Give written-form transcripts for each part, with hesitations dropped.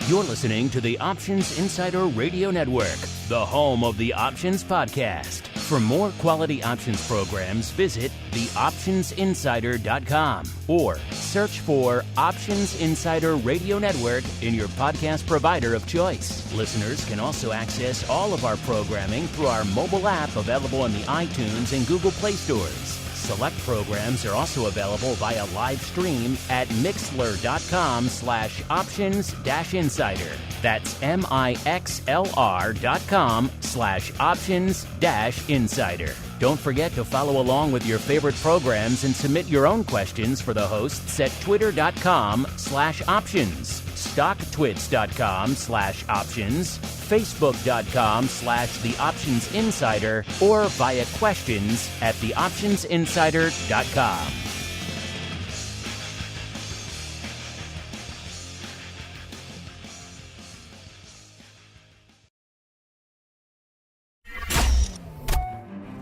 You're listening to the Options Insider Radio Network, the home of the Options Podcast. For more quality options programs, visit theoptionsinsider.com or search for Options Insider Radio Network in your podcast provider of choice. Listeners can also access all of our programming through our mobile app available in the iTunes and Google Play stores. Select programs are also available via live stream at mixlr.com/options-insider. That's mixlr.com/options-insider. Don't forget to follow along with your favorite programs and submit your own questions for the hosts at twitter.com/options, stocktwits.com/options, facebook.com/theoptionsinsider, or via questions at theoptionsinsider.com.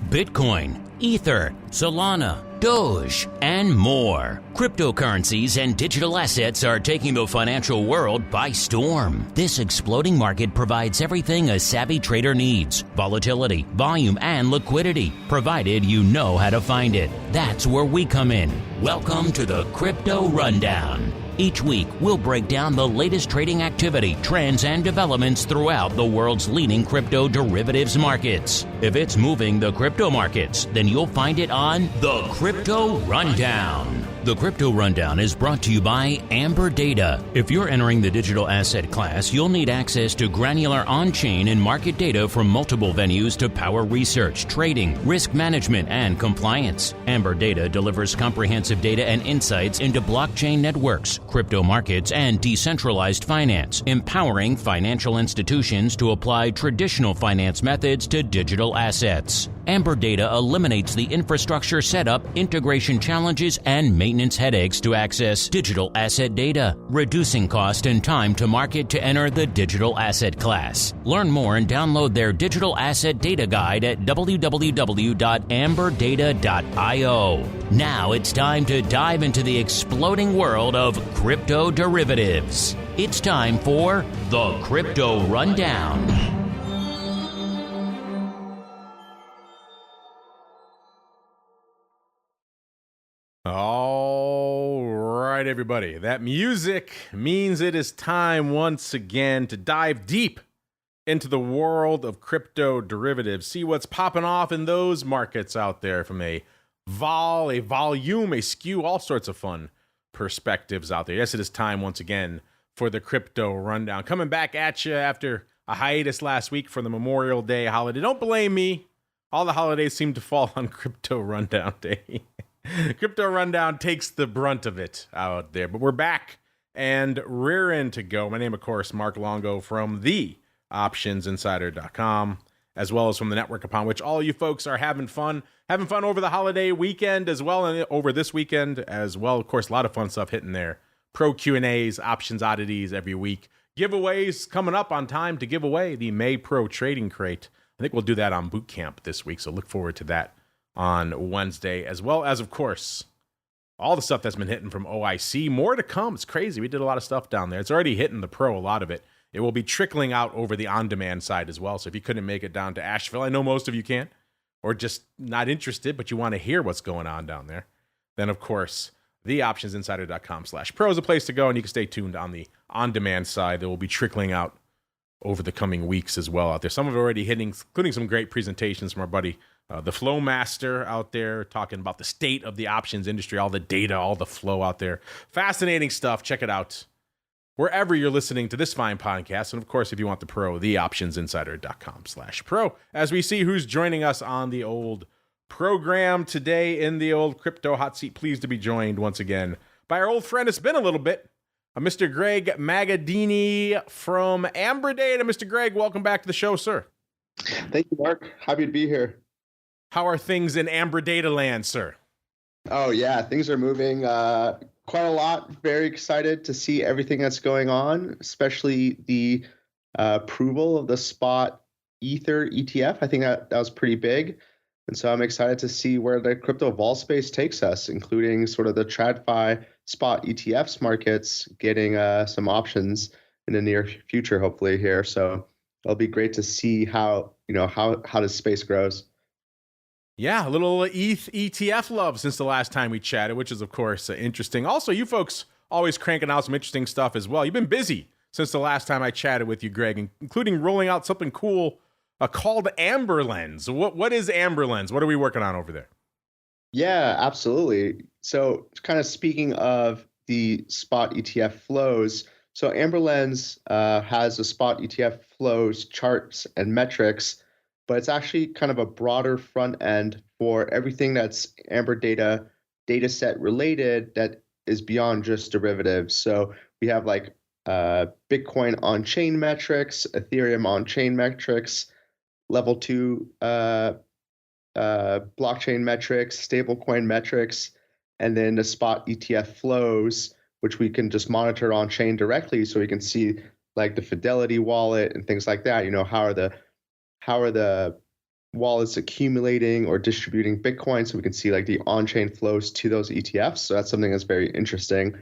Bitcoin, Ether, Solana, Doge, and more. Cryptocurrencies and digital assets are taking the financial world by storm. This exploding market provides everything a savvy trader needs: volatility, volume, and liquidity, provided you know how to find it. That's where we come in. Welcome to the Crypto Rundown. Each week, we'll break down the latest trading activity, trends, and developments throughout the world's leading crypto derivatives markets. If it's moving the crypto markets, then you'll find it on the Crypto Rundown. The Crypto Rundown is brought to you by Amberdata. If you're entering the digital asset class, you'll need access to granular on-chain and market data from multiple venues to power research, trading, risk management, and compliance. Amberdata delivers comprehensive data and insights into blockchain networks, crypto markets, and decentralized finance, empowering financial institutions to apply traditional finance methods to digital assets. Amberdata eliminates the infrastructure setup, integration challenges, and maintenance headaches to access digital asset data, reducing cost and time to market to enter the digital asset class. Learn more and download their digital asset data guide at www.amberdata.io. Now it's time to dive into the exploding world of crypto derivatives. It's time for the Crypto Rundown. All right, everybody. That music means it is time once again to dive deep into the world of crypto derivatives. See what's popping off in those markets out there from a volume, a skew, all sorts of fun perspectives out there. Yes, it is time once again for the Crypto Rundown. Coming back at you after a hiatus last week for the Memorial Day holiday. Don't blame me. All the holidays seem to fall on Crypto Rundown Day. Crypto Rundown takes the brunt of it out there, but we're back and rearing to go. My name, of course, Mark Longo from the OptionsInsider.com, as well as from the network upon which all you folks are having fun over the holiday weekend as well, and over this weekend as well. Of course, a lot of fun stuff hitting there. Pro Q&As, options oddities every week. Giveaways coming up on time to give away the May Pro Trading Crate. I think we'll do that on boot camp this week, so look forward to that on Wednesday, as well as, of course, all the stuff that's been hitting from OIC. More to come. It's crazy. We did a lot of stuff down there. It's already hitting the pro, a lot of it. It will be trickling out over the on-demand side as well. So if you couldn't make it down to Asheville, I know most of you can't, or just not interested, but you want to hear what's going on down there, then, of course, theoptionsinsider.com/pro is a place to go, and you can stay tuned on the on-demand side. That will be trickling out over the coming weeks as well out there. Some of it already hitting, including some great presentations from our buddy, the Flow Master out there, talking about the state of the options industry, all the data, all the flow out there. Fascinating stuff. Check it out wherever you're listening to this fine podcast. And of course, if you want the pro, theoptionsinsider.com/pro. As we see who's joining us on the old program today in the old crypto hot seat, pleased to be joined once again by our old friend. It's been a little bit. Mr. Greg Magadini from Amberdata. Mr. Greg, welcome back to the show, sir. Thank you, Mark. Happy to be here. How are things in Amberdata land, sir? Oh, yeah. Things are moving quite a lot. Very excited to see everything that's going on, especially the approval of the spot Ether ETF. I think that was pretty big. And so I'm excited to see where the crypto vol space takes us, including sort of the TradFi spot ETFs markets getting some options in the near future, hopefully here. So it'll be great to see how this space grows. Yeah, a little ETH ETF love since the last time we chatted, which is, of course, interesting. Also, you folks always cranking out some interesting stuff as well. You've been busy since the last time I chatted with you, Greg, including rolling out something cool called AmberLens. What is AmberLens? What are we working on over there? Yeah, absolutely. So kind of speaking of the spot ETF flows, so AmberLens has a spot ETF flows charts and metrics, but it's actually kind of a broader front end for everything that's Amberdata data set related that is beyond just derivatives. So we have like Bitcoin on-chain metrics, Ethereum on-chain metrics, level 2 blockchain metrics, stablecoin metrics, and then the spot ETF flows, which we can just monitor on chain directly, so we can see like the Fidelity wallet and things like that. How are the wallets accumulating or distributing Bitcoin, so we can see like the on-chain flows to those ETFs. So that's something that's very interesting.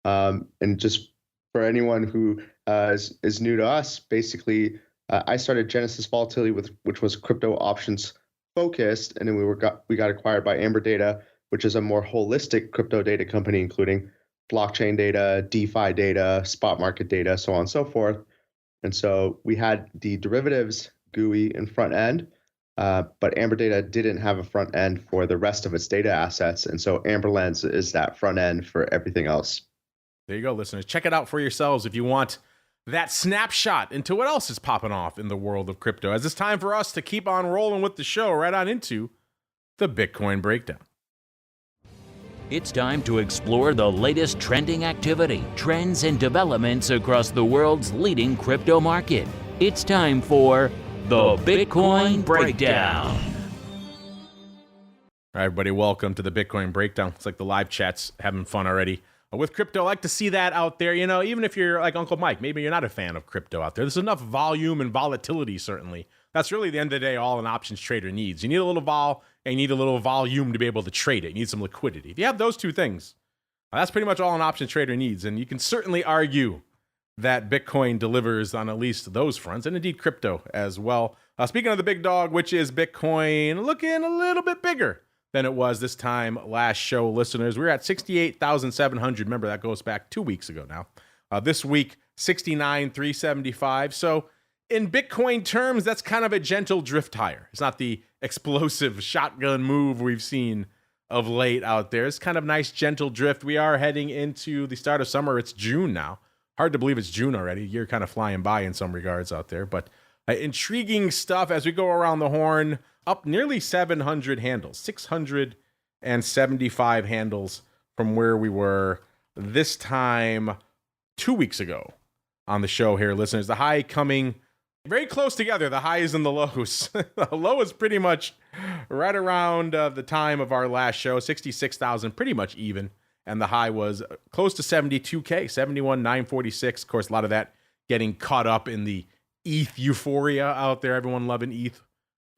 And just for anyone who is new to us, basically, I started Genesis Volatility which was crypto options focused, and then we got acquired by Amberdata, which is a more holistic crypto data company, including blockchain data, DeFi data, spot market data, so on and so forth. And so we had the derivatives GUI and front end, but Amberdata didn't have a front end for the rest of its data assets. And so AmberLens is that front end for everything else. There you go, listeners. Check it out for yourselves if you want that snapshot into what else is popping off in the world of crypto, as it's time for us to keep on rolling with the show right on into the Bitcoin Breakdown. It's time to explore the latest trending activity, trends, and developments across the world's leading crypto market. It's time for the Bitcoin Breakdown. All right, everybody, welcome to the Bitcoin Breakdown. It's like the live chat's having fun already. With crypto, I like to see that out there. Even if you're like Uncle Mike, maybe you're not a fan of crypto out there. There's enough volume and volatility, certainly. That's really the end of the day all an options trader needs. You need a little vol and you need a little volume to be able to trade it. You need some liquidity. If you have those two things, that's pretty much all an options trader needs. And you can certainly argue that Bitcoin delivers on at least those fronts, and indeed crypto as well. Speaking of the big dog, which is Bitcoin, looking a little bit bigger than it was this time last show, listeners. We're at 68,700. Remember, that goes back 2 weeks ago now. This week, 69,375. So in Bitcoin terms, that's kind of a gentle drift higher. It's not the explosive shotgun move we've seen of late out there. It's kind of nice, gentle drift. We are heading into the start of summer. It's June now. Hard to believe it's June already. You're kind of flying by in some regards out there. But intriguing stuff as we go around the horn. Up nearly 700 handles, 675 handles from where we were this time 2 weeks ago on the show here, listeners. The high coming very close together, the highs and the lows. The low is pretty much right around the time of our last show, 66,000, pretty much even. And the high was close to 72K, 71,946. Of course, a lot of that getting caught up in the ETH euphoria out there. Everyone loving ETH.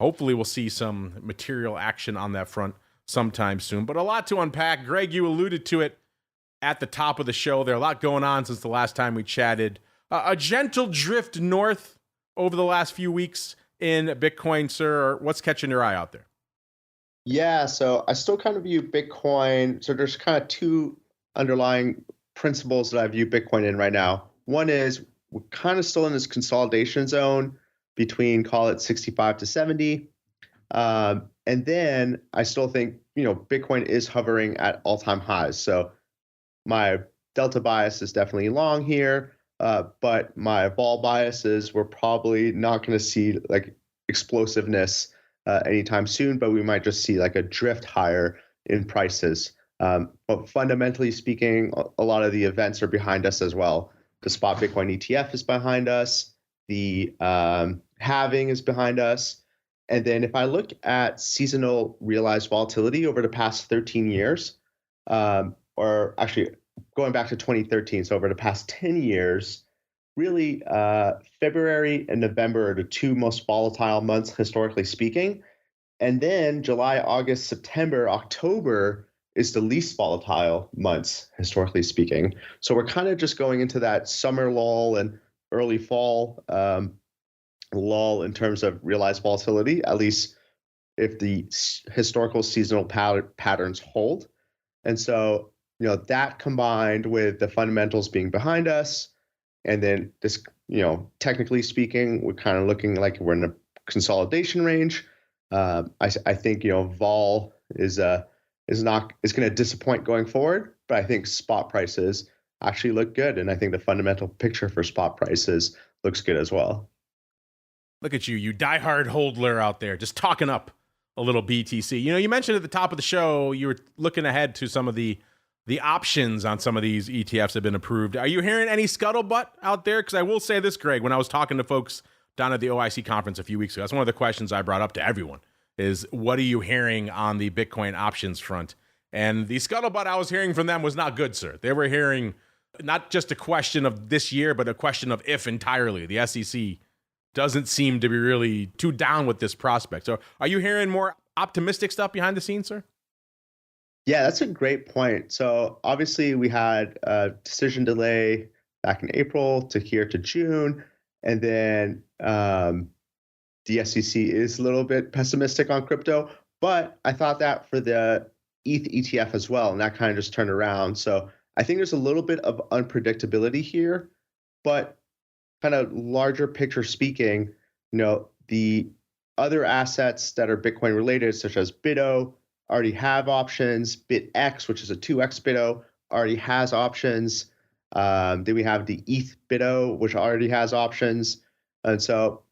Hopefully we'll see some material action on that front sometime soon. But a lot to unpack. Greg, you alluded to it at the top of the show. There are a lot going on since the last time we chatted. A gentle drift north over the last few weeks in Bitcoin, sir. What's catching your eye out there? Yeah, so I still kind of view Bitcoin. So there's kind of two underlying principles that I view Bitcoin in right now. One is we're kind of still in this consolidation zone between, call it 65 to 70. And then I still think, Bitcoin is hovering at all-time highs. So my delta bias is definitely long here, but my vol biases, we're probably not going to see like explosiveness anytime soon, but we might just see like a drift higher in prices. But fundamentally speaking, a lot of the events are behind us as well. The spot Bitcoin ETF is behind us. The halving is behind us. And then if I look at seasonal realized volatility over the past 13 years, or actually going back to 2013, so over the past 10 years, really February and November are the two most volatile months historically speaking. And then July, August, September, October is the least volatile months historically speaking. So we're kind of just going into that summer lull and early fall lull in terms of realized volatility, at least if the historical seasonal patterns hold. And so, that combined with the fundamentals being behind us, and then this, technically speaking, we're kind of looking like we're in a consolidation range. I think, vol is going to disappoint going forward, but I think spot prices actually look good. And I think the fundamental picture for spot prices looks good as well. Look at you diehard holdler out there, just talking up a little BTC. You mentioned at the top of the show, you were looking ahead to some of the options on some of these ETFs that have been approved. Are you hearing any scuttlebutt out there? Because I will say this, Greg, when I was talking to folks down at the OIC conference a few weeks ago, that's one of the questions I brought up to everyone is, what are you hearing on the Bitcoin options front? And the scuttlebutt I was hearing from them was not good, sir. They were hearing not just a question of this year, but a question of if entirely. The SEC doesn't seem to be really too down with this prospect. So are you hearing more optimistic stuff behind the scenes, sir? Yeah, that's a great point. So obviously we had a decision delay back in April to here to June. And then the SEC is a little bit pessimistic on crypto, but I thought that for the ETH ETF as well, and that kind of just turned around. So I think there's a little bit of unpredictability here, but kind of larger picture speaking, the other assets that are Bitcoin related, such as BITO, already have options. BITX, which is a 2x BITO, already has options. Then we have the ETH BITO, which already has options. And so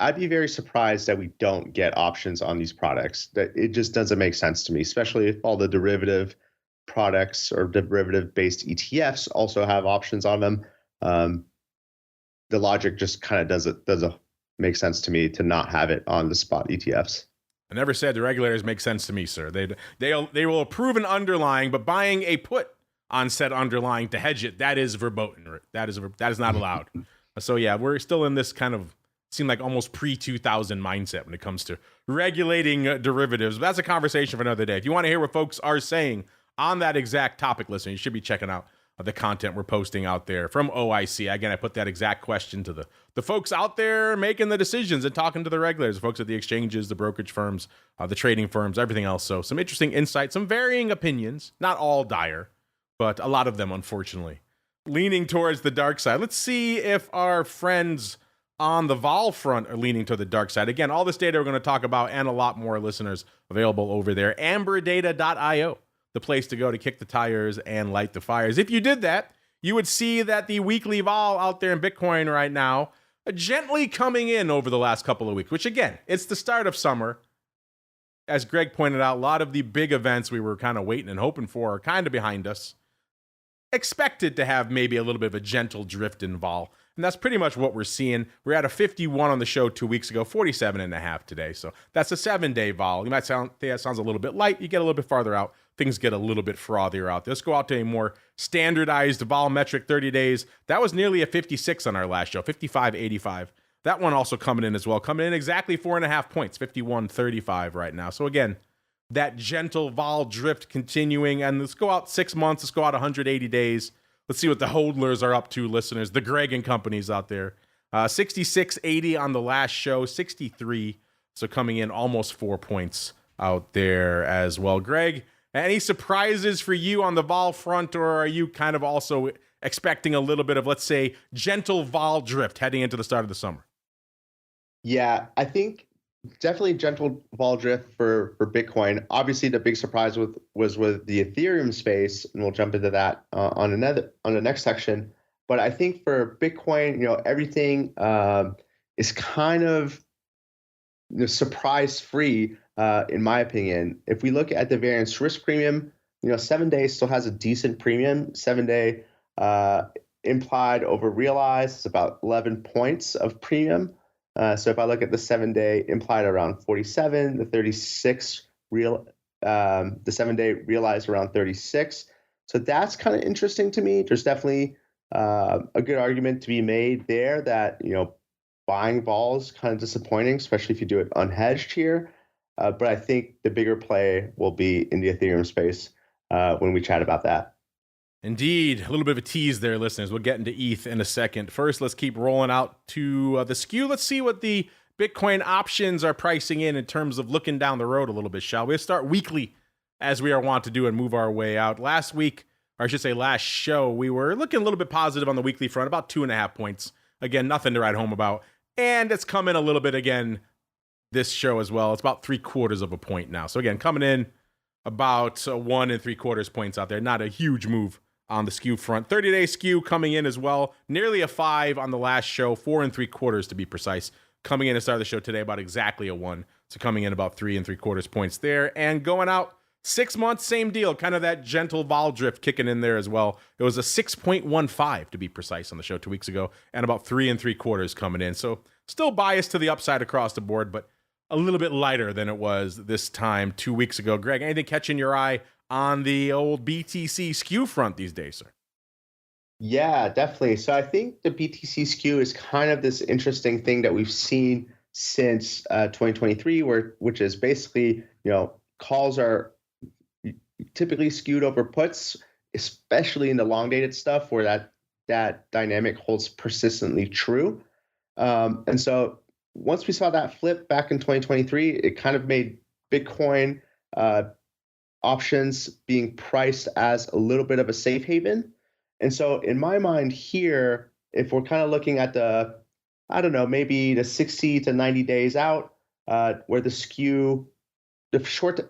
I'd be very surprised that we don't get options on these products. That it just doesn't make sense to me, especially if all the derivative products or derivative-based ETFs also have options on them. The logic just kind of doesn't make sense to me to not have it on the spot ETFs. I never said the regulators make sense to me, sir. They will approve an underlying, but buying a put on said underlying to hedge it, that is verboten. That is not allowed. So yeah, we're still in this kind of seem like almost pre-2000 mindset when it comes to regulating derivatives. But that's a conversation for another day. If you want to hear what folks are saying on that exact topic, listen, you should be checking out the content we're posting out there from OIC. Again, I put that exact question to the folks out there making the decisions and talking to the regulators, the folks at the exchanges, the brokerage firms, the trading firms, everything else. So some interesting insights, some varying opinions, not all dire, but a lot of them, unfortunately, leaning towards the dark side. Let's see if our friends on the vol front are leaning to the dark side. Again, all this data we're going to talk about and a lot more, listeners, available over there. Amberdata.io. The place to go to kick the tires and light the fires. If you did that, you would see that the weekly vol out there in Bitcoin right now gently coming in over the last couple of weeks, which again, it's the start of summer. As Greg pointed out, a lot of the big events we were kind of waiting and hoping for are kind of behind us. Expected to have maybe a little bit of a gentle drift in vol. And that's pretty much what we're seeing. We're at a 51 on the show 2 weeks ago, 47.5 today. So that's a 7-day vol. You might think that sounds a little bit light. You get a little bit farther out, things get a little bit frothier out there. Let's go out to a more standardized vol metric 30 days. That was nearly a 56 on our last show, 55.85. That one also coming in as well, coming in exactly 4.5 points, 51.35 right now. So again, that gentle vol drift continuing. And let's go out 6 months. Let's go out 180 days. Let's see what the hodlers are up to, listeners. The Greg and companies out there. 66.80 on the last show, 63. So coming in almost 4 points out there as well. Greg, any surprises for you on the vol front, or are you kind of also expecting a little bit of, let's say, gentle vol drift heading into the start of the summer? Yeah, I think definitely gentle vol drift for Bitcoin. Obviously, the big surprise was with the Ethereum space, and we'll jump into that on the next section. But I think for Bitcoin, everything is kind of surprise free, in my opinion. If we look at the variance risk premium, 7 days still has a decent premium. 7-day implied over realized is about 11 points of premium. So if I look at the 7-day implied around 47, the 36 the 7-day realized around 36. So that's kind of interesting to me. There's definitely a good argument to be made there that, buying vol is kind of disappointing, especially if you do it unhedged here. But I think the bigger play will be in the Ethereum space when we chat about that. Indeed. A little bit of a tease there, listeners. We'll get into ETH in a second. First, let's keep rolling out to the skew. Let's see what the Bitcoin options are pricing in terms of looking down the road a little bit, shall we? Let's start weekly, as we are wont to do, and move our way out. Last week, or I should say last show, we were looking a little bit positive on the weekly front, about 2.5 points. Again, nothing to write home about. And it's coming a little bit again this show as well. It's about 3/4 of a point now. So again, coming in about 1 3/4 points out there. Not a huge move on the skew front. 30-day skew coming in as well. Nearly a 5 on the last show, 4 3/4 to be precise. Coming in to start the show today, about exactly a 1. So coming in about 3 3/4 points there. And going out 6 months, same deal. Kind of that gentle vol drift kicking in there as well. It was a 6.15 to be precise on the show 2 weeks ago, and about 3 3/4 coming in. So still biased to the upside across the board, but a little bit lighter than it was this time 2 weeks ago. Greg, anything catching your eye on the old BTC skew front these days, sir? Yeah, definitely. So I think the BTC skew is kind of this interesting thing that we've seen since 2023, which is basically, calls are typically skewed over puts, especially in the long dated stuff where that dynamic holds persistently true. And so once we saw that flip back in 2023, it kind of made Bitcoin options being priced as a little bit of a safe haven. And so in my mind here, if we're kind of looking at maybe the 60 to 90 days out, where the skew, the short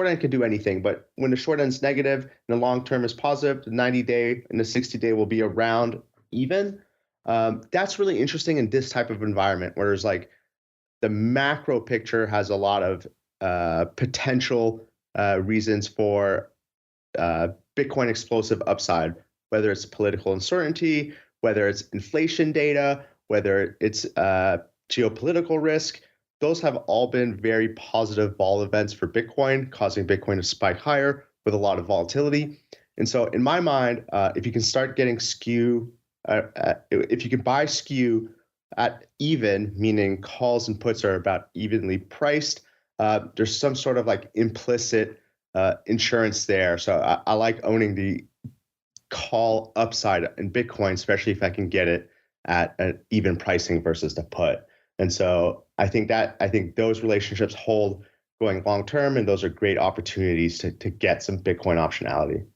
end can do anything, but when the short end's negative and the long term is positive, the 90-day and the 60-day will be around even. That's really interesting in this type of environment where there's like the macro picture has a lot of potential reasons for Bitcoin explosive upside, whether it's political uncertainty, whether it's inflation data, whether it's geopolitical risk. Those have all been very positive vol events for Bitcoin, causing Bitcoin to spike higher with a lot of volatility. And so in my mind, if you can start getting skew, if you can buy skew at even, meaning calls and puts are about evenly priced, there's some sort of like implicit insurance there. So I like owning the call upside in Bitcoin, especially if I can get it at an even pricing versus the put. And so I think those relationships hold going long term, and those are great opportunities to get some Bitcoin optionality.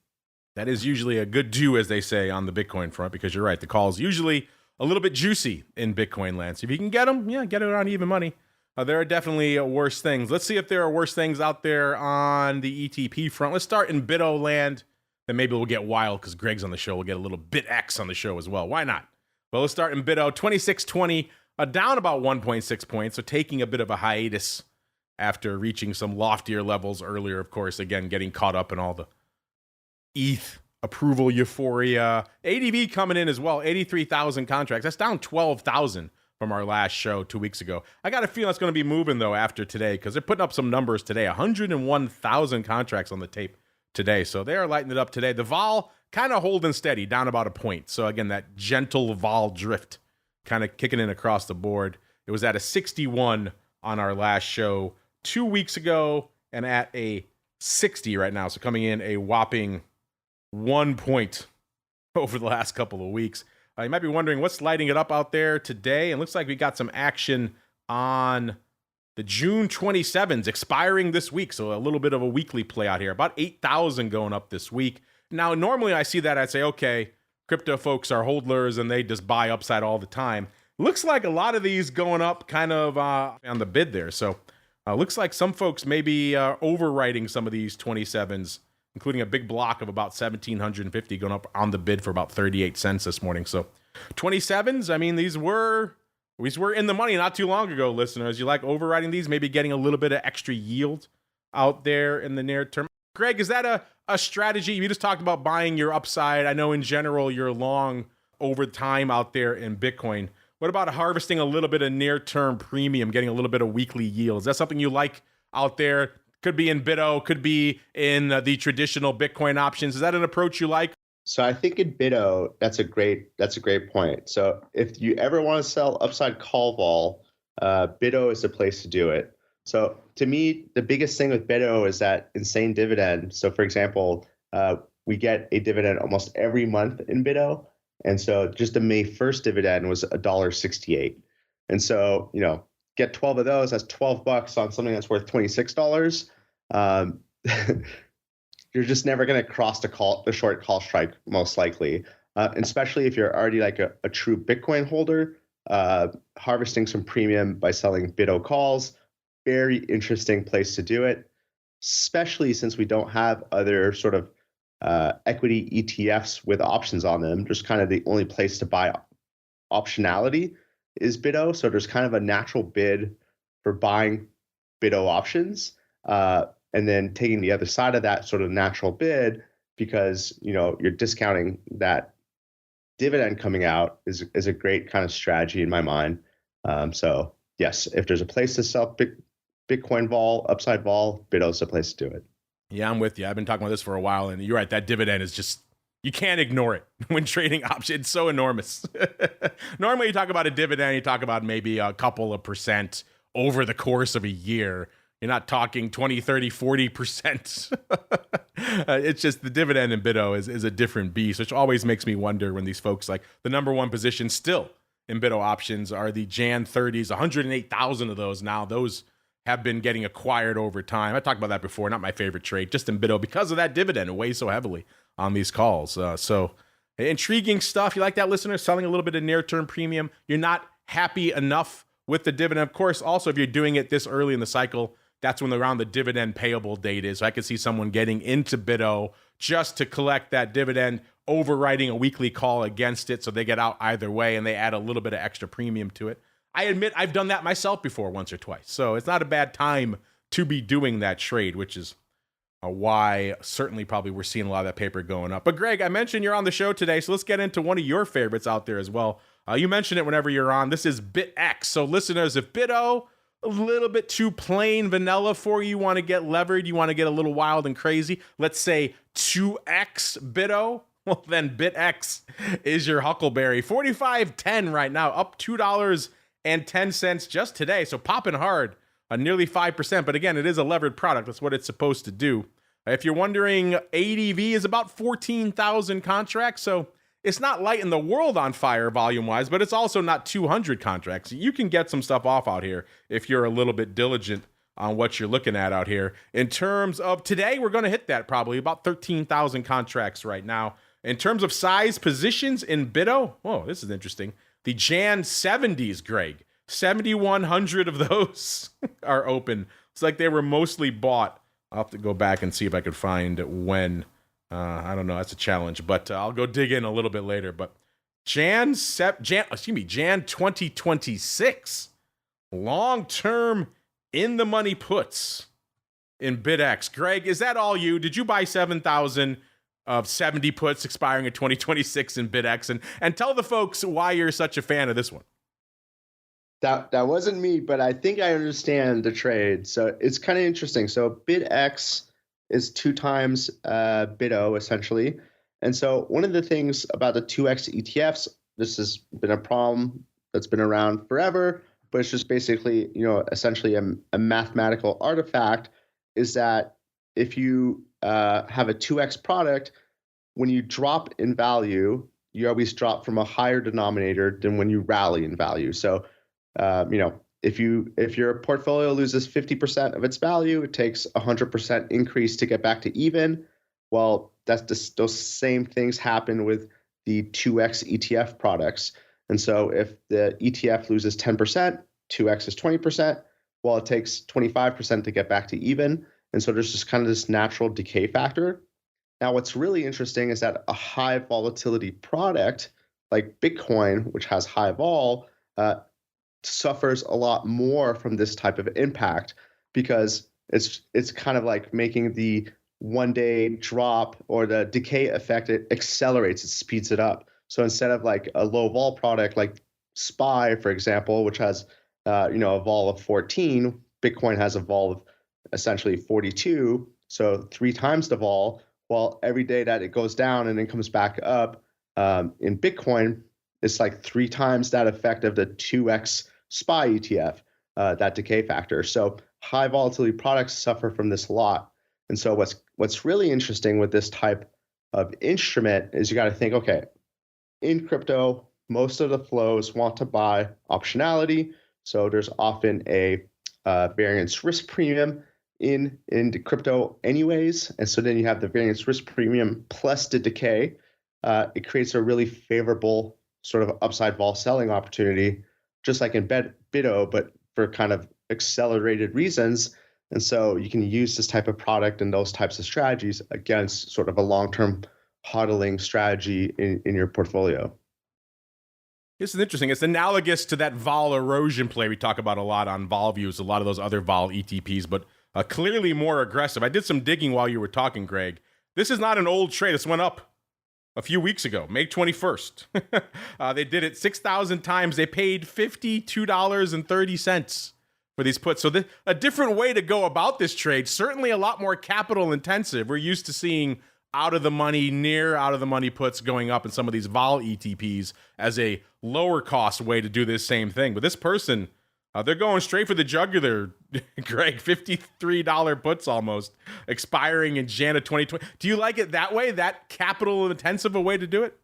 That is usually a good do, as they say, on the Bitcoin front, because you're right. The call is usually a little bit juicy in Bitcoin land. So if you can get them, get it on even money. There are definitely worse things. Let's see if there are worse things out there on the ETP front. Let's start in BITO land. Then maybe we'll get wild because Greg's on the show. We'll get a little BITX on the show as well. Why not? Well, let's start in BITO. 2620, down about 1.6 points. So taking a bit of a hiatus after reaching some loftier levels earlier, of course. Again, getting caught up in all the ETH approval euphoria. ADV coming in as well, 83,000 contracts. That's down 12,000 from our last show 2 weeks ago. I got a feeling it's going to be moving, though, after today, because they're putting up some numbers today. 101,000 contracts on the tape today. So they are lighting it up today. The vol kind of holding steady, down about a point. So again, that gentle vol drift kind of kicking in across the board. It was at a 61 on our last show 2 weeks ago and at a 60 right now. So coming in a whopping 1 point over the last couple of weeks. You might be wondering what's lighting it up out there today. It looks like we got some action on the June 27s expiring this week. So a little bit of a weekly play out here. About 8,000 going up this week. Now, normally I see that, I'd say, okay, crypto folks are hodlers and they just buy upside all the time. Looks like a lot of these going up kind of on the bid there. So looks like some folks may be overwriting some of these 27s, including a big block of about 1,750 going up on the bid for about 38 cents this morning. So 27s, I mean, these were in the money not too long ago, listeners. You like overriding these, maybe getting a little bit of extra yield out there in the near term. Greg, is that a strategy? You just talked about buying your upside. I know in general you're long over time out there in Bitcoin. What about harvesting a little bit of near-term premium, getting a little bit of weekly yield? Is that something you like out there? Could be in BITO, could be in the traditional Bitcoin options. Is that an approach you like? So I think in BITO, that's a great point. So if you ever want to sell upside call vol, BITO is the place to do it. So to me, the biggest thing with BITO is that insane dividend. So for example, we get a dividend almost every month in BITO. And so just the May 1st dividend was $1.68. And so, get 12 of those, that's $12 on something that's worth $26. You're just never going to cross the short call strike, most likely. Especially if you're already like a true Bitcoin holder, harvesting some premium by selling BITO calls, very interesting place to do it, especially since we don't have other sort of equity ETFs with options on them. Just kind of the only place to buy optionality is BITO. So there's kind of a natural bid for buying BITO options, and then taking the other side of that sort of natural bid, because you're discounting that dividend coming out is a great kind of strategy in my mind. So yes, if there's a place to sell Bitcoin vol, upside vol, BITO's the place to do it. Yeah, I'm with you. I've been talking about this for a while, and you're right. That dividend is just, you can't ignore it when trading options. It's so enormous. Normally you talk about a dividend, you talk about maybe a couple of percent over the course of a year. You're not talking 20, 30, 40%. It's just the dividend in BITO is a different beast, which always makes me wonder when these folks, like the number one position still in BITO options are the Jan 30s, 108,000 of those now. Those have been getting acquired over time. I talked about that before, not my favorite trade, just in BITO because of that dividend. It weighs so heavily on these calls. So intriguing stuff. You like that, listener? Selling a little bit of near-term premium. You're not happy enough with the dividend. Of course, also, if you're doing it this early in the cycle, that's when around the dividend payable date is. So I could see someone getting into BITO just to collect that dividend, overwriting a weekly call against it so they get out either way and they add a little bit of extra premium to it. I admit I've done that myself before once or twice. So it's not a bad time to be doing that trade, which is why certainly probably we're seeing a lot of that paper going up. But Greg, I mentioned you're on the show today, so let's get into one of your favorites out there as well. You mention it whenever you're on. This is BITX. So listeners, if BITO a little bit too plain vanilla for you, want to get levered, you want to get a little wild and crazy, let's say 2x BITO, well then BITX is your huckleberry. 45.10 right now, up $2.10 just today, so popping hard, nearly 5%. But again, it is a levered product. That's what it's supposed to do. If you're wondering, ADV is about 14,000 contracts, so it's not lighting the world on fire volume-wise, but it's also not 200 contracts. You can get some stuff off out here if you're a little bit diligent on what you're looking at out here. In terms of today, we're going to hit that probably, about 13,000 contracts right now. In terms of size positions in BITO, oh, this is interesting. The Jan 70s, Greg, 7,100 of those are open. It's like they were mostly bought. I'll have to go back and see if I could find when. I don't know. That's a challenge, but I'll go dig in a little bit later. But Jan 2026, long-term in the money puts in BITX. Greg, is that all you? Did you buy 7,000 of 70 puts expiring in 2026 in BITX? And tell the folks why you're such a fan of this one. That wasn't me, but I think I understand the trade. So it's kind of interesting. So BITX is 2 times BITO essentially. And so one of the things about the 2x ETFs, this has been a problem that's been around forever, but it's just basically, essentially a mathematical artifact, is that if you have a 2x product, when you drop in value, you always drop from a higher denominator than when you rally in value. So, if your portfolio loses 50% of its value, it takes 100% increase to get back to even. Well, those same things happen with the 2x ETF products. And so if the ETF loses 10%, 2x is 20%. Well, it takes 25% to get back to even. And so there's just kind of this natural decay factor. Now, what's really interesting is that a high volatility product like Bitcoin, which has high vol, suffers a lot more from this type of impact, because it's kind of like making the one-day drop or the decay effect. It accelerates, it speeds it up. So instead of like a low vol product like SPY, for example, which has a vol of 14, Bitcoin has a vol of essentially 42, so 3 times the vol. Well, every day that it goes down and then comes back up, in Bitcoin, it's like 3 times that effect of the 2x SPY ETF, that decay factor. So high volatility products suffer from this a lot. And so what's really interesting with this type of instrument is you got to think, okay, in crypto, most of the flows want to buy optionality. So there's often a variance risk premium in crypto anyways. And so then you have the variance risk premium plus the decay. It creates a really favorable sort of upside vol selling opportunity, just like in BITO, but for kind of accelerated reasons. And so you can use this type of product and those types of strategies against sort of a long-term hodling strategy in your portfolio. This is interesting. It's analogous to that vol erosion play we talk about a lot on vol views, a lot of those other vol ETPs, but clearly more aggressive. I did some digging while you were talking, Greg. This is not an old trade. This went up a few weeks ago, May 21st. They did it 6,000 times. They paid $52.30 for these puts. So a different way to go about this trade, certainly a lot more capital intensive. We're used to seeing out of the money, near out of the money puts going up in some of these vol ETPs as a lower cost way to do this same thing. But this person, they're going straight for the jugular, Greg. $53 puts almost, expiring in Jan of 2020. Do you like it that way, that capital intensive a way to do it?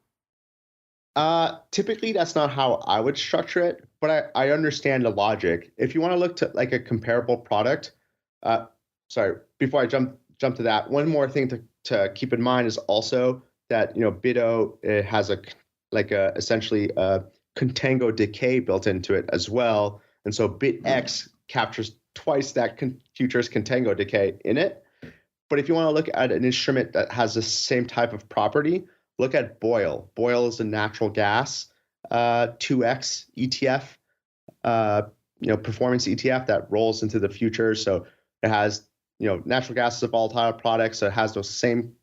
Typically, that's not how I would structure it, but I understand the logic. If you want to look to like a comparable product, sorry, before I jump to that, one more thing to keep in mind is also that, you know, BITO has essentially a contango decay built into it as well. And so BITX captures twice that futures contango decay in it. But if you want to look at an instrument that has the same type of property, look at BOIL. BOIL is a natural gas 2X ETF, performance ETF that rolls into the future. So it has, natural gas is a volatile product, so it has those same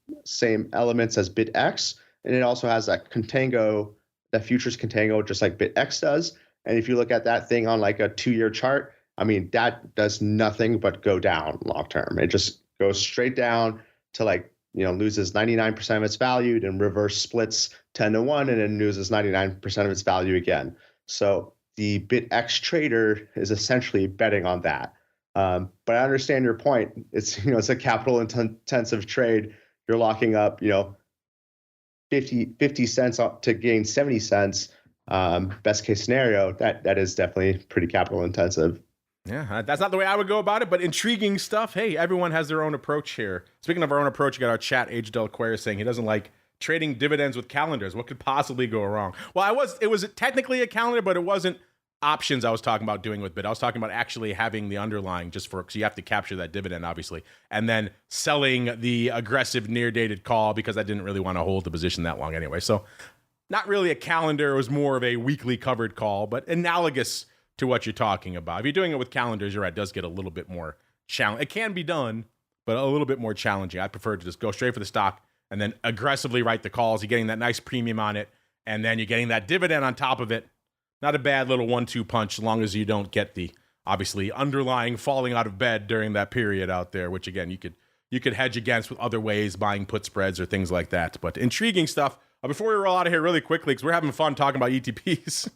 elements as BITX, and it also has that contango, that futures contango, just like BITX does. And if you look at that thing on like a 2-year chart, I mean, that does nothing but go down long term. It just goes straight down to loses 99% of its value, then reverse splits 10-1, and then loses 99% of its value again. So the BITX trader is essentially betting on that. But I understand your point. It's a capital intensive trade. You're locking up 50 cents up to gain 70 cents. Best case scenario, that is definitely pretty capital intensive. Yeah, that's not the way I would go about it, but intriguing stuff. Hey, everyone has their own approach here. Speaking of our own approach, you got our chat, Age Del Quere, saying he doesn't like trading dividends with calendars. What could possibly go wrong? Well, it was technically a calendar, but it wasn't options I was talking about doing with BIT. I was talking about actually having the underlying so you have to capture that dividend, obviously, and then selling the aggressive near-dated call because I didn't really want to hold the position that long anyway. So not really a calendar. It was more of a weekly covered call, but analogous to what you're talking about. If you're doing it with calendars, you're right, it does get a little bit more challenging. It can be done, but a little bit more challenging. I prefer to just go straight for the stock and then aggressively write the calls. You're getting that nice premium on it, and then you're getting that dividend on top of it. Not a bad little 1-2 punch, as long as you don't get the, obviously, underlying falling out of bed during that period out there, which, again, you could hedge against with other ways, buying put spreads or things like that. But intriguing stuff. Before we roll out of here really quickly, because we're having fun talking about ETPs.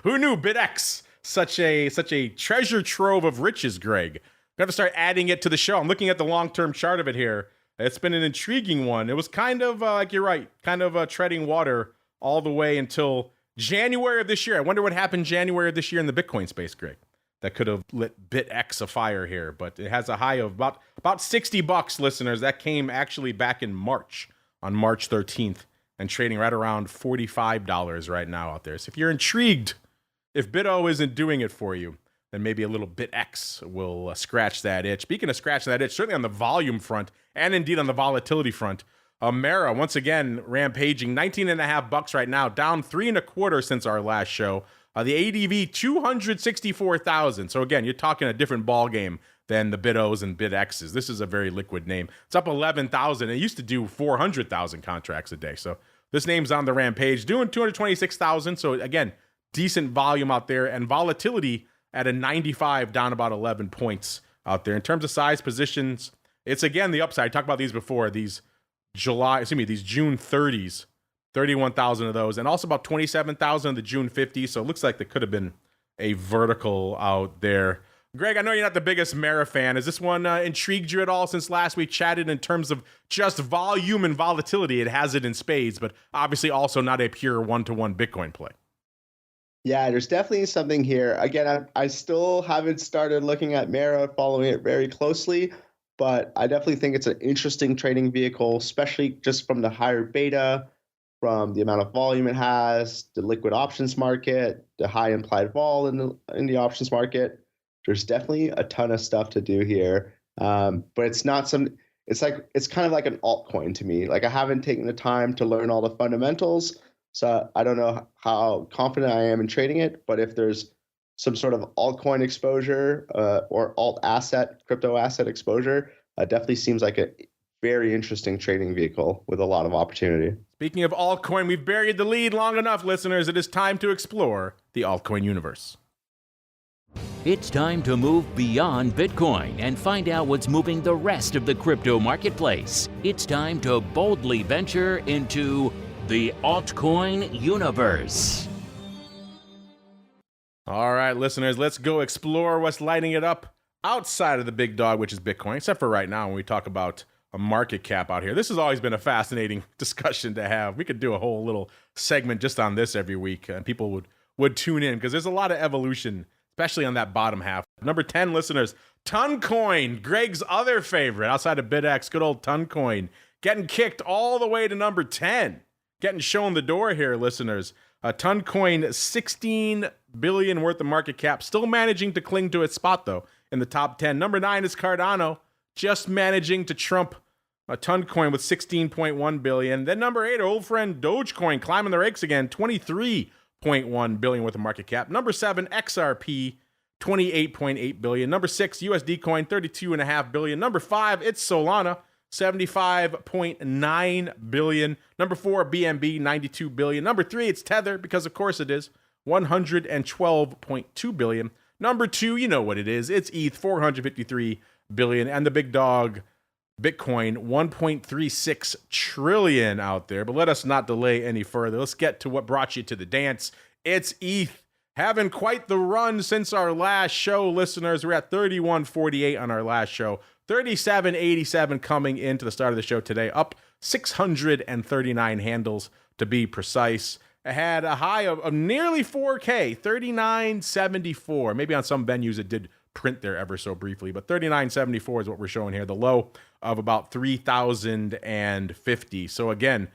Who knew BITX? Such a treasure trove of riches, Greg. We have to start adding it to the show. I'm looking at the long-term chart of it here. It's been an intriguing one. It was kind of, like you're right, kind of treading water all the way until January of this year. I wonder what happened January of this year in the Bitcoin space, Greg. That could have lit BITX afire here, but it has a high of about $60, listeners. That came actually back in March, on March 13th, and trading right around $45 right now out there. So if you're intrigued, if BITO isn't doing it for you, then maybe a little BITX will scratch that itch. Speaking of scratching that itch, certainly on the volume front, and indeed on the volatility front, Mara, once again, rampaging, $19.50 right now, down 3.25 since our last show. The ADV, 264,000. So again, you're talking a different ball game than the BITOs and BITXs. This is a very liquid name. It's up 11,000. It used to do 400,000 contracts a day. So this name's on the rampage, doing 226,000. So again, decent volume out there, and volatility at a 95, down about 11 points out there. In terms of size positions, it's again the upside. I talked about these before, these June 30s, 31,000 of those, and also about 27,000 of the June 50s. So it looks like there could have been a vertical out there. Greg, I know you're not the biggest Mara fan. Has this one intrigued you at all since last we chatted in terms of just volume and volatility? It has it in spades, but obviously also not a pure one-to-one Bitcoin play. Yeah, there's definitely something here. Again, I still haven't started looking at Mara, following it very closely, but I definitely think it's an interesting trading vehicle, especially just from the higher beta, from the amount of volume it has, the liquid options market, the high implied vol in the options market. There's definitely a ton of stuff to do here, but it's not some. It's kind of like an altcoin to me. Like I haven't taken the time to learn all the fundamentals, so I don't know how confident I am in trading it. But if there's some sort of altcoin exposure or alt asset, crypto asset exposure, definitely seems like a very interesting trading vehicle with a lot of opportunity. Speaking of altcoin, we've buried the lead long enough, listeners. It is time to explore the altcoin universe. It's time to move beyond Bitcoin and find out what's moving the rest of the crypto marketplace. It's time to boldly venture into the altcoin universe. All right, listeners, let's go explore what's lighting it up outside of the big dog, which is Bitcoin, except for right now when we talk about a market cap out here. This has always been a fascinating discussion to have. We could do a whole little segment just on this every week, and people would tune in because there's a lot of evolution, especially on that bottom half. Number 10, listeners, Toncoin, Greg's other favorite outside of BITX, good old Toncoin, getting kicked all the way to number 10, getting shown the door here, listeners. Toncoin, 16 billion worth of market cap, still managing to cling to its spot though in the top 10. Number 9 is Cardano, just managing to trump a Toncoin with 16.1 billion. Then number 8, our old friend Dogecoin, climbing the ranks again, 23.1 billion worth of market cap. Number 7, XRP, 28.8 billion. Number 6, USD coin, 32.5 billion. Number 5, it's Solana, 75.9 billion. Number 4, BNB, 92 billion. Number 3, it's Tether, because of course it is, 112.2 billion. Number 2, you know what it is, it's ETH, 453 billion. And the big dog, Bitcoin, 1.36 trillion out there. But let us not delay any further. Let's get to what brought you to the dance. It's ETH, having quite the run since our last show, listeners. We're at 31.48 on our last show. 37.87 coming into the start of the show today, up 639 handles to be precise. It had a high of nearly 4K, 39.74. Maybe on some venues it did print there ever so briefly, but 39.74 is what we're showing here. The low of about 3,050. So again,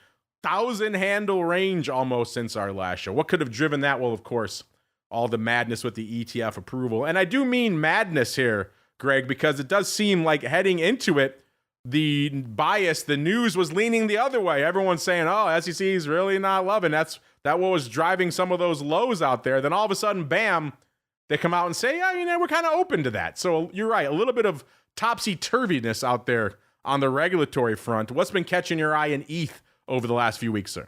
1,000 handle range almost since our last show. What could have driven that? Well, of course, all the madness with the ETF approval. And I do mean madness here, Greg, because it does seem like heading into it, the bias, the news was leaning the other way. Everyone's saying, oh, SEC is really not loving. That what was driving some of those lows out there. Then all of a sudden, bam, they come out and say, yeah, we're kind of open to that. So you're right, a little bit of topsy-turviness out there on the regulatory front. What's been catching your eye in ETH over the last few weeks, sir?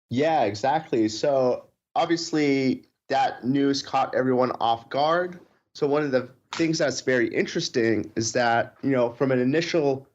Yeah, exactly. So obviously that news caught everyone off guard. So one of the things that's very interesting is that, from an initial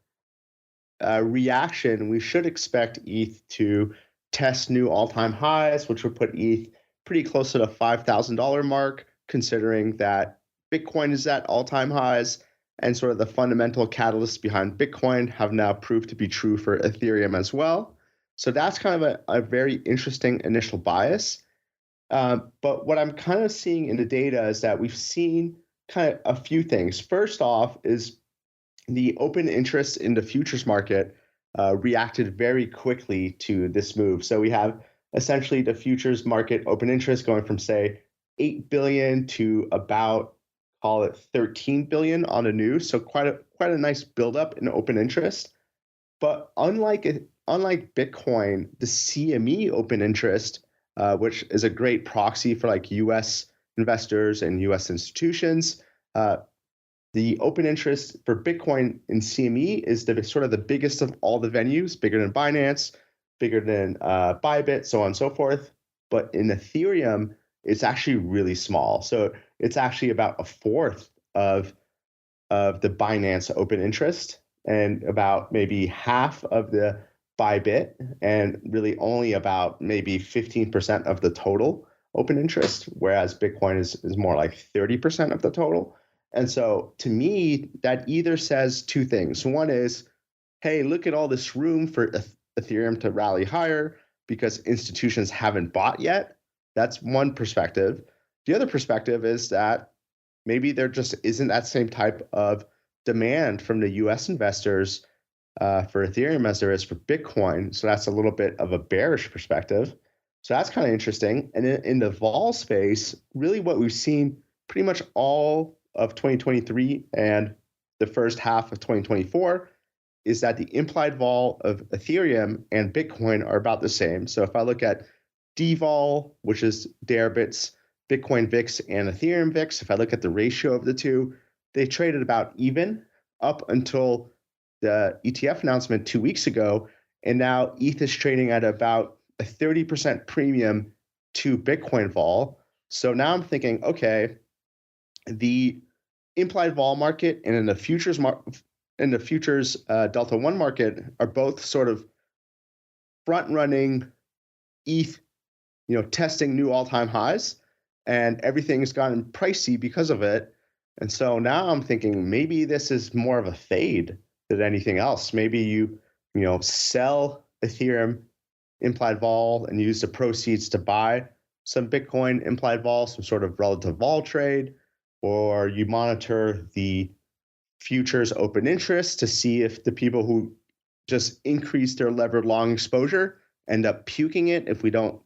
reaction, we should expect ETH to test new all-time highs, which would put ETH pretty close to the $5,000 mark, considering that Bitcoin is at all-time highs, and sort of the fundamental catalysts behind Bitcoin have now proved to be true for Ethereum as well. So that's kind of a very interesting initial bias. But what I'm kind of seeing in the data is that we've seen kind of a few things. First off is the open interest in the futures market reacted very quickly to this move. So we have essentially the futures market open interest going from, say, 8 billion to about, call it 13 billion on the news. So quite a nice buildup in open interest. But unlike Bitcoin, the CME open interest, which is a great proxy for like U.S. investors and U.S. institutions, the open interest for Bitcoin in CME is sort of the biggest of all the venues, bigger than Binance, bigger than Bybit, so on and so forth. But in Ethereum, it's actually really small. So it's actually about a fourth of the Binance open interest and about maybe half of the Bybit, and really only about maybe 15% of the total open interest, whereas Bitcoin is more like 30% of the total. And so to me, that either says two things. One is, hey, look at all this room for Ethereum to rally higher because institutions haven't bought yet. That's one perspective. The other perspective is that maybe there just isn't that same type of demand from the US investors for Ethereum as there is for Bitcoin. So that's a little bit of a bearish perspective. So that's kind of interesting. And in the vol space, really what we've seen pretty much all of 2023 and the first half of 2024 is that the implied vol of Ethereum and Bitcoin are about the same. So if I look at DVol, which is Deribit's Bitcoin VIX and Ethereum VIX, if I look at the ratio of the two, they traded about even up until the ETF announcement 2 weeks ago. And now ETH is trading at about a 30% premium to Bitcoin vol. So now I'm thinking, okay, the implied vol market and in the futures Delta One market are both sort of front running ETH, testing new all-time highs, and everything's gotten pricey because of it. And so now I'm thinking maybe this is more of a fade than anything else. Maybe you sell Ethereum implied vol and use the proceeds to buy some Bitcoin implied vol, some sort of relative vol trade, or you monitor the futures open interest to see if the people who just increase their levered long exposure end up puking it if we don't,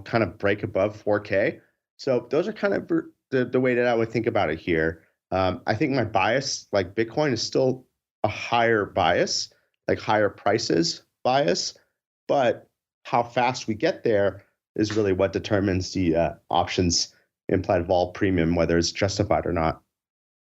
kind of break above 4K. So those are kind of the way that I would think about it here. I think my bias, like Bitcoin, is still a higher bias, like higher prices bias, but how fast we get there is really what determines the options implied vol premium, whether it's justified or not.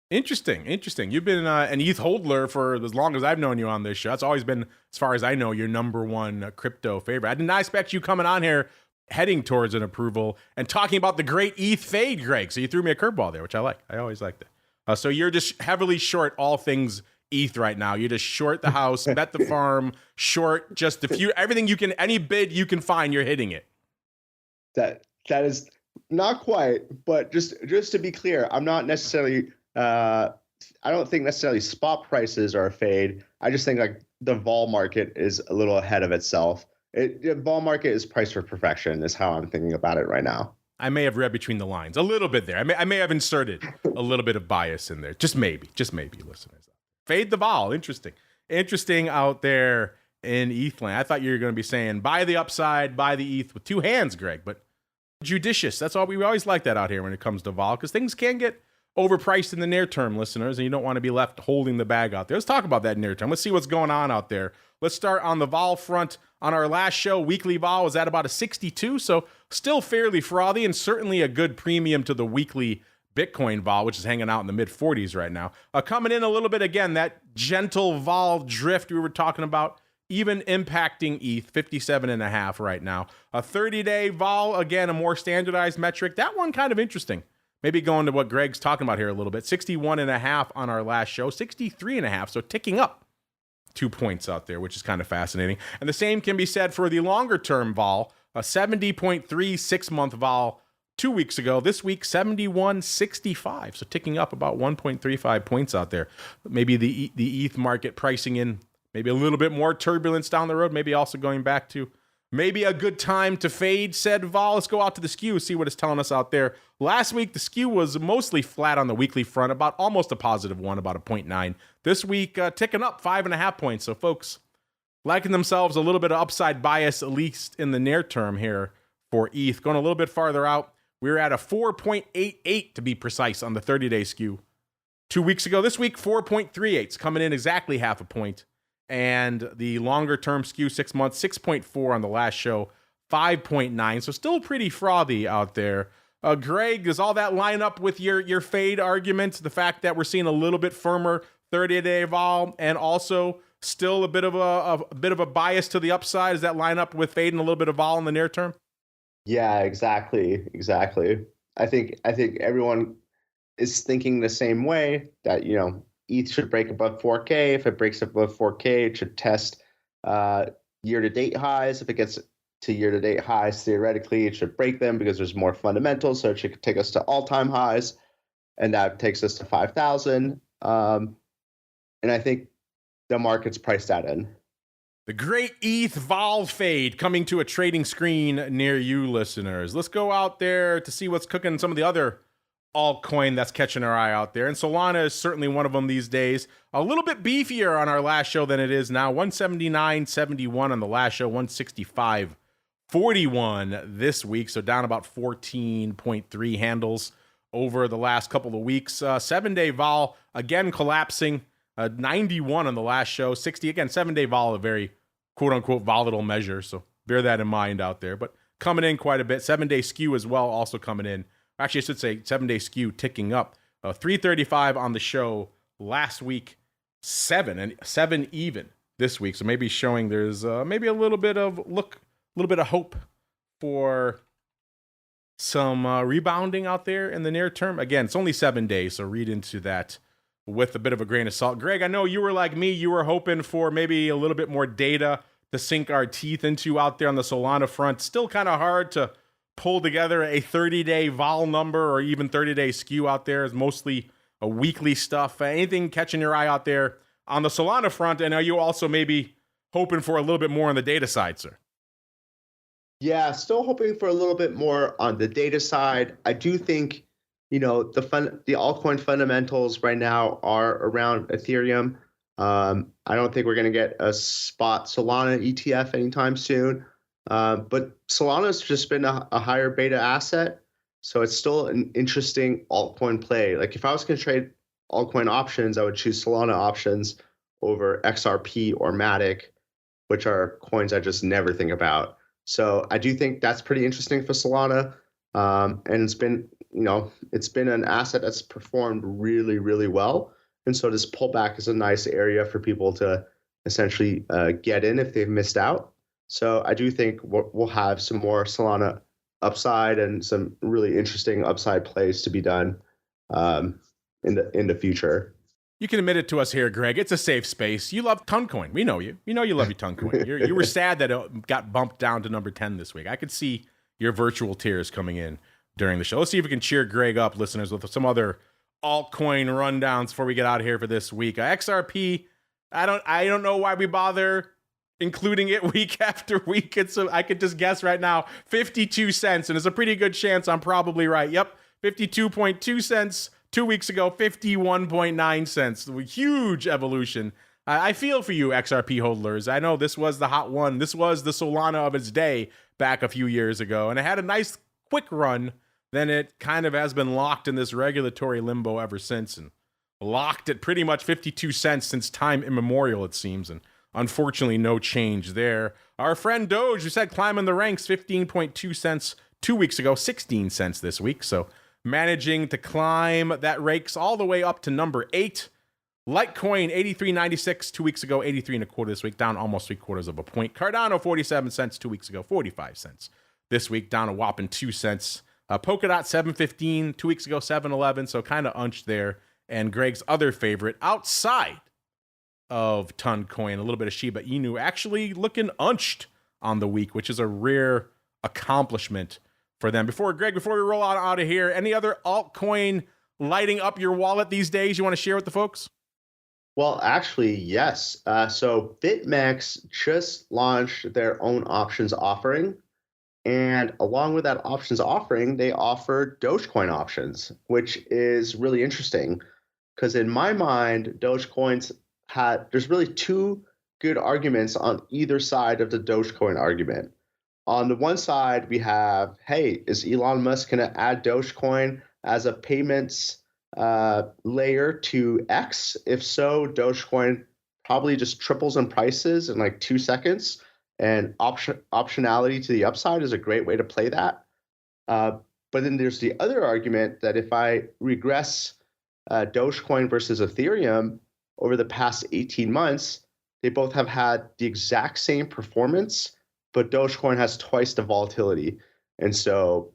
Interesting. You've been an ETH holder for as long as I've known you on this show. That's always been, as far as I know, your number one crypto favorite. I did not expect you coming on here heading towards an approval and talking about the great ETH fade, Greg. So you threw me a curveball there, which I like. I always like that. So you're just heavily short all things ETH right now. You just short the house, bet the farm, short just everything you can, any bid you can find, you're hitting it. That is not quite, but just to be clear, I'm not necessarily. I don't think necessarily spot prices are a fade. I just think like the vol market is a little ahead of itself. The vol market is priced for perfection is how I'm thinking about it right now. I may have read between the lines a little bit there. I may have inserted a little bit of bias in there. Just maybe, listeners. Fade the vol. Interesting out there in ETH land. I thought you were going to be saying buy the upside, buy the ETH with two hands, Greg, but judicious. That's all we always like that out here when it comes to vol, because things can get overpriced in the near term, listeners, and you don't want to be left holding the bag out there. Let's talk about that near term. Let's see what's going on out there. Let's start on the vol front. On our last show, weekly vol was at about a 62, so still fairly frothy and certainly a good premium to the weekly Bitcoin vol, which is hanging out in the mid 40s right now. Coming in a little bit again, that gentle vol drift we were talking about, even impacting ETH, 57.5 right now. A 30-day vol, again, a more standardized metric. That one kind of interesting. Maybe going to what Greg's talking about here a little bit. 61.5 on our last show, 63.5, so ticking up 2 points out there, which is kind of fascinating. And the same can be said for the longer-term vol, a 70.3 6-month vol 2 weeks ago. This week, 71.65, so ticking up about 1.35 points out there. Maybe the ETH market pricing in maybe a little bit more turbulence down the road, maybe also going back to maybe a good time to fade said vol. Let's go out to the skew, see what it's telling us out there. Last week, the skew was mostly flat on the weekly front, about almost a positive one, about a 0.9. This week, ticking up 5.5 points. So folks liking themselves a little bit of upside bias, at least in the near term here for ETH. Going a little bit farther out, we were at a 4.88 to be precise on the 30-day skew 2 weeks ago. This week, 4.38. It's coming in exactly half a point. And the longer-term skew 6 months, 6.4 on the last show, 5.9. So still pretty frothy out there. Greg, does all that line up with your fade argument? The fact that we're seeing a little bit firmer 30-day vol and also still a bit of a bias to the upside. Does that line up with fading a little bit of vol in the near term? Yeah, exactly. I think everyone is thinking the same way that, ETH should break above 4K. If it breaks above 4K, it should test year-to-date highs. If it gets to year-to-date highs, theoretically, it should break them because there's more fundamentals, so it should take us to all-time highs. and that takes us to 5,000. And I think the market's priced that in. The great ETH vol fade coming to a trading screen near you, listeners. Let's go out there to see what's cooking some of the other altcoin that's catching our eye out there. And Solana is certainly one of them these days. A little bit beefier on our last show than it is now. 179.71 on the last show, 165.41 this week. So down about 14.3 handles over the last couple of weeks. 7-day vol, again, collapsing. 91 on the last show, 60. Again, 7-day vol, a very quote-unquote volatile measure. So bear that in mind out there. But coming in quite a bit. 7-day skew as well, also coming in. Actually, I should say 7-day skew ticking up. 335 on the show last week, 7 even this week. So maybe showing there's maybe a little bit of hope for some rebounding out there in the near term. Again, it's only 7 days, so read into that with a bit of a grain of salt. Greg, I know you were like me. You were hoping for maybe a little bit more data to sink our teeth into out there on the Solana front. Still kind of hard to pull together a 30-day vol number or even 30-day skew out there. Is mostly a weekly stuff. Anything catching your eye out there on the Solana front? And are you also maybe hoping for a little bit more on the data side, sir? Yeah, still hoping for a little bit more on the data side. I do think, the altcoin fundamentals right now are around Ethereum. I don't think we're going to get a spot Solana ETF anytime soon. But Solana's just been a higher beta asset, so it's still an interesting altcoin play. Like if I was going to trade altcoin options, I would choose Solana options over XRP or Matic, which are coins I just never think about. So I do think that's pretty interesting for Solana, and it's been an asset that's performed really, really well. And so this pullback is a nice area for people to essentially get in if they've missed out. So I do think we'll have some more Solana upside and some really interesting upside plays to be done in the future. You can admit it to us here, Greg. It's a safe space. You love Toncoin. We know you. You know you love your Toncoin. You were sad that it got bumped down to number 10 this week. I could see your virtual tears coming in during the show. Let's see if we can cheer Greg up, listeners, with some other altcoin rundowns before we get out of here for this week. XRP, I don't know why we bother including it week after week. I could just guess right now, 52 cents, and it's a pretty good chance I'm probably right. Yep, 52.2 cents 2 weeks ago, 51.9 cents. Huge evolution. I feel for you, XRP holders. I know this was the hot one. This was the Solana of its day back a few years ago, and it had a nice quick run. Then it kind of has been locked in this regulatory limbo ever since, and locked at pretty much 52 cents since time immemorial, it seems, and unfortunately no change there. Our friend Doge, who said climbing the ranks, 15.2 cents 2 weeks ago, 16 cents this week, so managing to climb that ranks all the way up to number 8. Litecoin, 83.96 2 weeks ago, 83.25 this week, down almost 3/4 of a point. Cardano, 47 cents 2 weeks ago, 45 cents this week, down a whopping 2 cents. Polkadot, 7.15 2 weeks ago, 7.11, so kind of unched there. And Greg's other favorite outside of Toncoin, a little bit of Shiba Inu, actually looking unched on the week, which is a rare accomplishment for them. Before we roll out of here, any other altcoin lighting up your wallet these days you want to share with the folks? Well, actually, yes. So BitMEX just launched their own options offering. And along with that options offering, they offer Dogecoin options, which is really interesting because in my mind, there's really two good arguments on either side of the Dogecoin argument. On the one side, we have, hey, is Elon Musk going to add Dogecoin as a payments layer to X? If so, Dogecoin probably just triples in prices in like 2 seconds. And optionality to the upside is a great way to play that. But then there's the other argument that if I regress Dogecoin versus Ethereum over the past 18 months, they both have had the exact same performance, but Dogecoin has twice the volatility. And so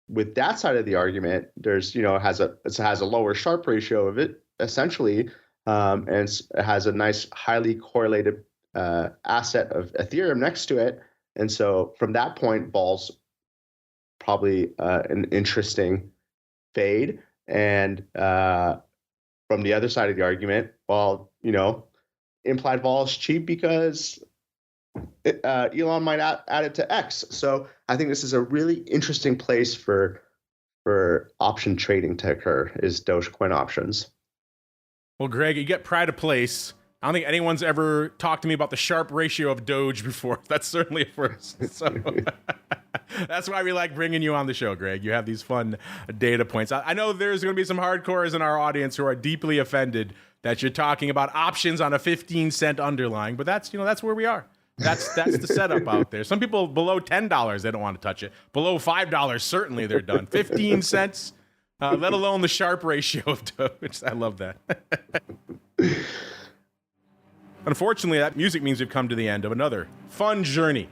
with that side of the argument, there's, it has a lower Sharpe ratio of it, essentially, and it has a nice, highly correlated asset of Ethereum next to it. And so from that point, vol's probably an interesting fade. And from the other side of the argument, well, implied vol is cheap because Elon might add it to X. So I think this is a really interesting place for option trading to occur, is Dogecoin options. Well, Greg, you get pride of place. I don't think anyone's ever talked to me about the Sharpe ratio of Doge before. That's certainly a first. So that's why we like bringing you on the show, Greg. You have these fun data points. I know there's going to be some hardcores in our audience who are deeply offended that you're talking about options on a 15-cent underlying, but that's where we are. That's the setup out there. Some people below $10, they don't want to touch it. Below $5, certainly they're done. 15 cents, let alone the Sharpe ratio of Doge. I love that. Unfortunately, that music means we've come to the end of another fun journey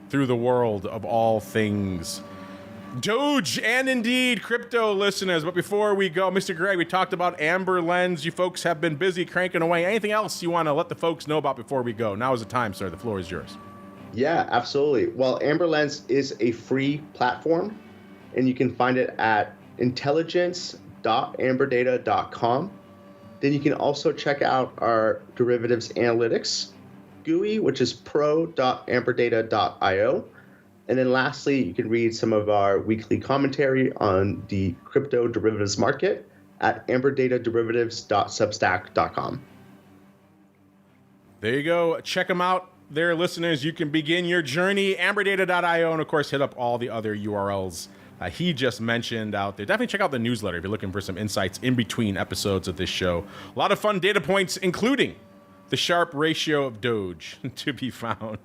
through the world of all things Doge and indeed crypto, listeners. But before we go, Mr. Greg, we talked about AmberLens. You folks have been busy cranking away. Anything else you want to let the folks know about before we go? Now is the time, sir. The floor is yours. Yeah, absolutely. Well, AmberLens is a free platform, and you can find it at intelligence.amberdata.com. Then you can also check out our derivatives analytics GUI, which is pro.amberdata.io. And then lastly, you can read some of our weekly commentary on the crypto derivatives market at amberdataderivatives.substack.com. There you go. Check them out there, listeners. You can begin your journey, amberdata.io, and of course, hit up all the other URLs he just mentioned out there. Definitely check out the newsletter if you're looking for some insights in between episodes of this show. A lot of fun data points, including the Sharpe ratio of Doge, to be found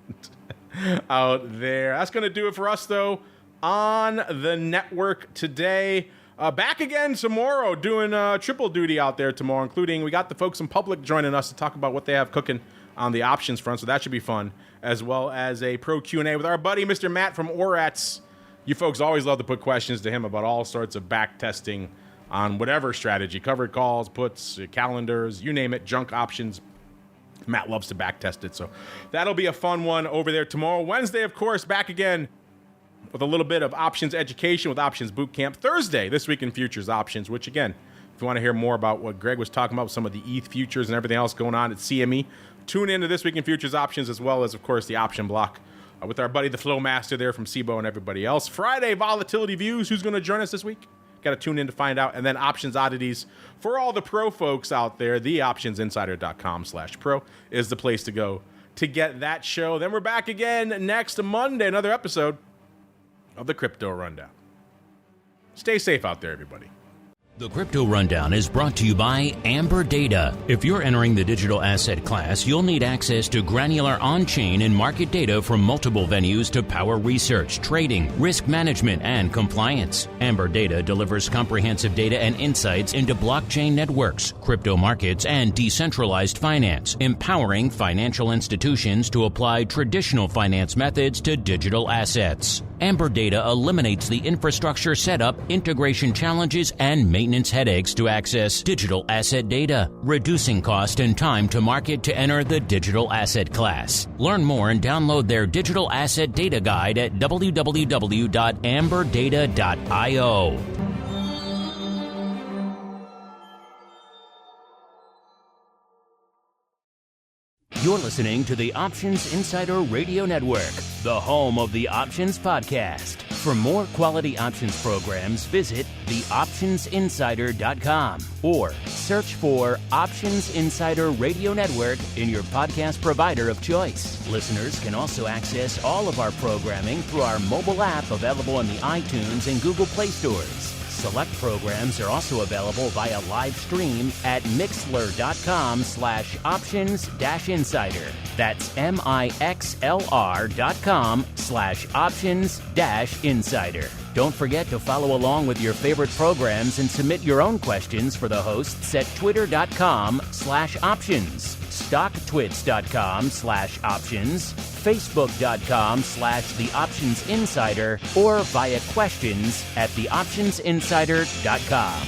out there. That's going to do it for us, though, on the network today. Back again tomorrow, doing triple duty out there tomorrow, including we got the folks in public joining us to talk about what they have cooking on the options front, so that should be fun, as well as a pro Q&A with our buddy, Mr. Matt from Orats. You folks always love to put questions to him about all sorts of back testing on whatever strategy, covered calls, puts, calendars, you name it, junk options. Matt loves to back test it, so that'll be a fun one over there tomorrow. Wednesday, of course, back again with a little bit of options education with Options Bootcamp. Thursday, This Week in Futures Options, which again, if you want to hear more about what Greg was talking about with some of the ETH futures and everything else going on at CME, tune into This Week in Futures Options, as well as, of course, the option block with our buddy, the Flow Master there from SIBO and everybody else. Friday, Volatility Views. Who's going to join us this week? Got to tune in to find out. And then Options Oddities for all the pro folks out there. TheOptionsInsider.com/pro is the place to go to get that show. Then we're back again next Monday, another episode of the Crypto Rundown. Stay safe out there, everybody. The Crypto Rundown is brought to you by Amberdata. If you're entering the digital asset class, you'll need access to granular on-chain and market data from multiple venues to power research, trading, risk management, and compliance. Amberdata delivers comprehensive data and insights into blockchain networks, crypto markets, and decentralized finance, empowering financial institutions to apply traditional finance methods to digital assets. Amberdata eliminates the infrastructure setup, integration challenges, and maintenance headaches to access digital asset data, reducing cost and time to market to enter the digital asset class. Learn more and download their digital asset data guide at www.amberdata.io. You're listening to the Options Insider Radio Network, the home of the Options Podcast. For more quality options programs, visit theoptionsinsider.com or search for Options Insider Radio Network in your podcast provider of choice. Listeners can also access all of our programming through our mobile app available in the iTunes and Google Play stores. Select programs are also available via live stream at mixlr.com/options-insider. That's mixlr.com/options-insider. Don't forget to follow along with your favorite programs and submit your own questions for the hosts at twitter.com/options, stocktwits.com/options, facebook.com/theoptionsinsider, or via questions at theoptionsinsider.com.